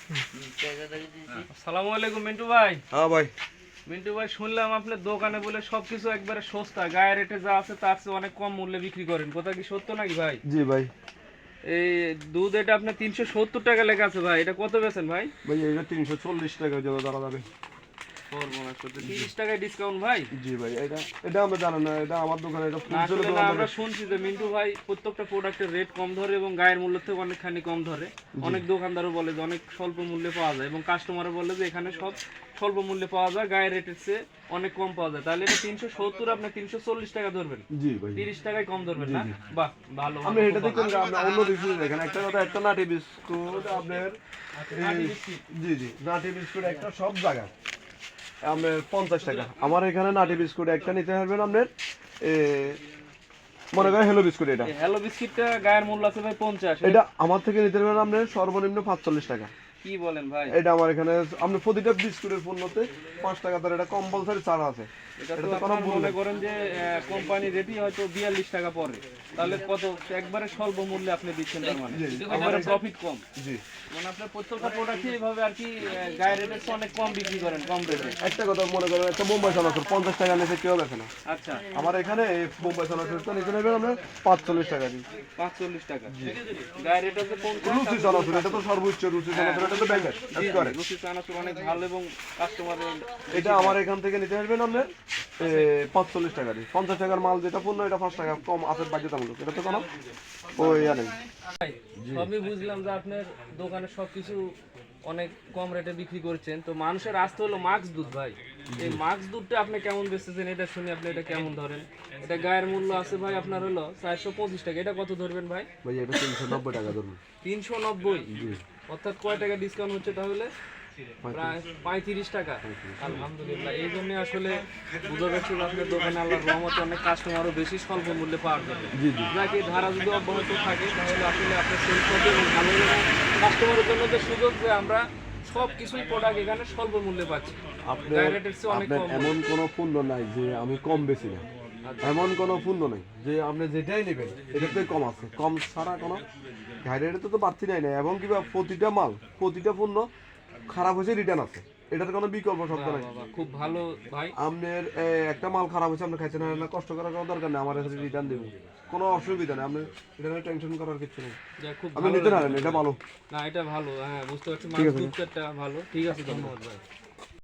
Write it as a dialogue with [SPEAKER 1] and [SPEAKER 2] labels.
[SPEAKER 1] আসসালামু আলাইকুম মিন্টু ভাই।
[SPEAKER 2] হ্যাঁ ভাই।
[SPEAKER 1] মিন্টু ভাই, শুনলাম আপনার দোকানে বলে সবকিছু একবারে সস্তা, গায়ে রেটে যা আছে তার চেয়ে অনেক কম মূল্যে বিক্রি করেন, কথা কি সত্য নাকি ভাই?
[SPEAKER 2] জি ভাই।
[SPEAKER 1] এই দুধ এটা আপনার 370 টাকা লেখা আছে ভাই, এটা কত বেচেন ভাই?
[SPEAKER 2] ভাই এটা 340 টাকা জোড়া ধরা যাবে।
[SPEAKER 1] 30 টাকায় ডিসকাউন্ট ভাই?
[SPEAKER 2] জি ভাই, এটা এটা আমরা জানি না, এটা আমার দোকানে, এটা
[SPEAKER 1] না
[SPEAKER 2] ফুল
[SPEAKER 1] আসলে না, আমরা শুনছি যে মিন্টু ভাই প্রত্যেকটা প্রোডাক্টের রেট কম ধরে এবং গায়ের মূল্য থেকে অনেকখানি কম ধরে। অনেক দোকানদারও বলে যে অনেক স্বল্প মূল্যে পাওয়া যায় এবং কাস্টমারও বলে যে এখানে সব স্বল্প মূল্যে পাওয়া যায়, গায়ের রেটের চেয়ে অনেক কম পাওয়া যায়। তাহলে এটা 370, আপনি 340 টাকা ধরবেন?
[SPEAKER 2] জি ভাই।
[SPEAKER 1] 30 টাকায় কম ধরবেন না? বাহ, ভালো।
[SPEAKER 2] আপনি এটা দেখুন, আমরা অন্য কিছু দেখেন, একটা কথা, একটা নাটি বিস্কুট আপনার জি জি, নাটি বিস্কুট একটা সব জায়গায় আপনার 50 টাকা। আমার এখানে নাটি বিস্কুট একটা নিতে পারবেন আপনার মনে করেন হ্যালো বিস্কুট, এটা
[SPEAKER 1] হ্যালো বিস্কিটটা গায়ের মূল্য আছে ভাই 50,
[SPEAKER 2] এটা আমার থেকে নিতে পারবেন আপনার সর্বনিম্ন 45 টাকা।
[SPEAKER 1] কি বলেন ভাই?
[SPEAKER 2] এটা আমার এখানে আপনি প্রতিটা বিস্কুটের পণ্যতে 5 টাকা ধরে এটা কম্পালসারি ছাড় আছে।
[SPEAKER 1] এটা তো আপনার মনে করেন যে কোম্পানি রেটই হয়তো 42 টাকা পড়ে, তাহলে কত একবারে স্বল্প মূল্যে আপনি দিচ্ছেন, তার মানে একবারে প্রফিট কম।
[SPEAKER 2] জি,
[SPEAKER 1] মানে আপনার প্রত্যেকটা প্রোডাক্টই এইভাবে আর কি গায়ের রেটের চেয়ে অনেক কম বিক্রি করেন, কম রেটে।
[SPEAKER 2] একটা কথা মনে করেন, একটা বোম্বাই চানাচুর 50 টাকা নিচে কেউ দেখে না।
[SPEAKER 1] আচ্ছা,
[SPEAKER 2] আমার এখানে এই বোম্বাই চানাচুরটা নিতে নেবেন আমরা 45 টাকা দিই।
[SPEAKER 1] 45 টাকা গায়ের রেট আছে 50।
[SPEAKER 2] রুচি চানাচুর, এটা তো সর্বোচ্চ রুচি চানাচুর, এটা তো ব্যাংকার করে।
[SPEAKER 1] রুচি চানাচুর অনেক ভালো এবং কাস্টমার
[SPEAKER 2] এটা আমার এখান থেকে নিতে পারবেন আপনার 45 টাকা দিই। 50 টাকার মাল যেটা পণ্য, এটা 5 টাকা কম আছে বাধ্যতামূলক, এটা তো কোনো ওই নেই।
[SPEAKER 1] সবই বুঝলাম যে আপনার দোকানে সবকিছু অনেক কম রেটে বিক্রি করছেন, তো মানুষের আসতে হলো মাক্স দুধ ভাই। এই মাক্স দুধটা আপনি কেমন বেচতেছেন এটা শুনে আপনি এটা কেমন ধরেন? এটা গায়ের মূল্য আছে ভাই আপনার হলো 425 টাকা, এটা কত ধরবেন ভাই?
[SPEAKER 2] ভাই এটা 390 টাকা ধরুন।
[SPEAKER 1] 390? অর্থাৎ কয় টাকা ডিসকাউন্ট হচ্ছে তাহলে? প্রায় 35 টাকা। আলহামদুলিল্লাহ, এই জন্য আসলে বোঝা যাচ্ছে যে আপনার দোকানে আল্লাহর রহমতে অনেক কাস্টমারও বেশি স্বল্প মূল্যে পাওয়ার জন্য। যাকে ধারা যদি অব্যাহত থাকে তাহলে আসলে আপনার সেল করবে এবং ভালো এবং কাস্টমারের জন্য যে সুযোগ যে আমরা সব কিছুই প্রোডাক্ট এখানে স্বল্প মূল্যে পাচ্ছি।
[SPEAKER 2] আপনার এমন কোনো পণ্য নাই যে আমি কম বেশি না, এমন কোনো পণ্য নাই যে আপনি যেটাই নেবেন এটাতে কম আছে। কম ছাড়া কোনো গাইডের তো বাড়তি নাই না, এবং কিবা প্রতিটা মাল, প্রতিটা পণ্য খারাপ হয়েছে রিটার্ন আছে, এটার কোনো বিকল্প শব্দ নাই।
[SPEAKER 1] খুব ভালো ভাই।
[SPEAKER 2] আপনার একটা মাল খারাপ হয়েছে, আপনি খাইছেন না, কষ্ট করার কোনো দরকার নেই, আমার কাছে রিটার্ন দেবো, কোনো অসুবিধা নেই। আপনি এটা নিয়ে টেনশন করার কিছু নেই, আপনি নিতে পারেন, এটা ভালো।
[SPEAKER 1] না এটা ভালো, হ্যাঁ বুঝতে পারছি, দুধটা ভালো। ঠিক আছে, ধন্যবাদ ভাই।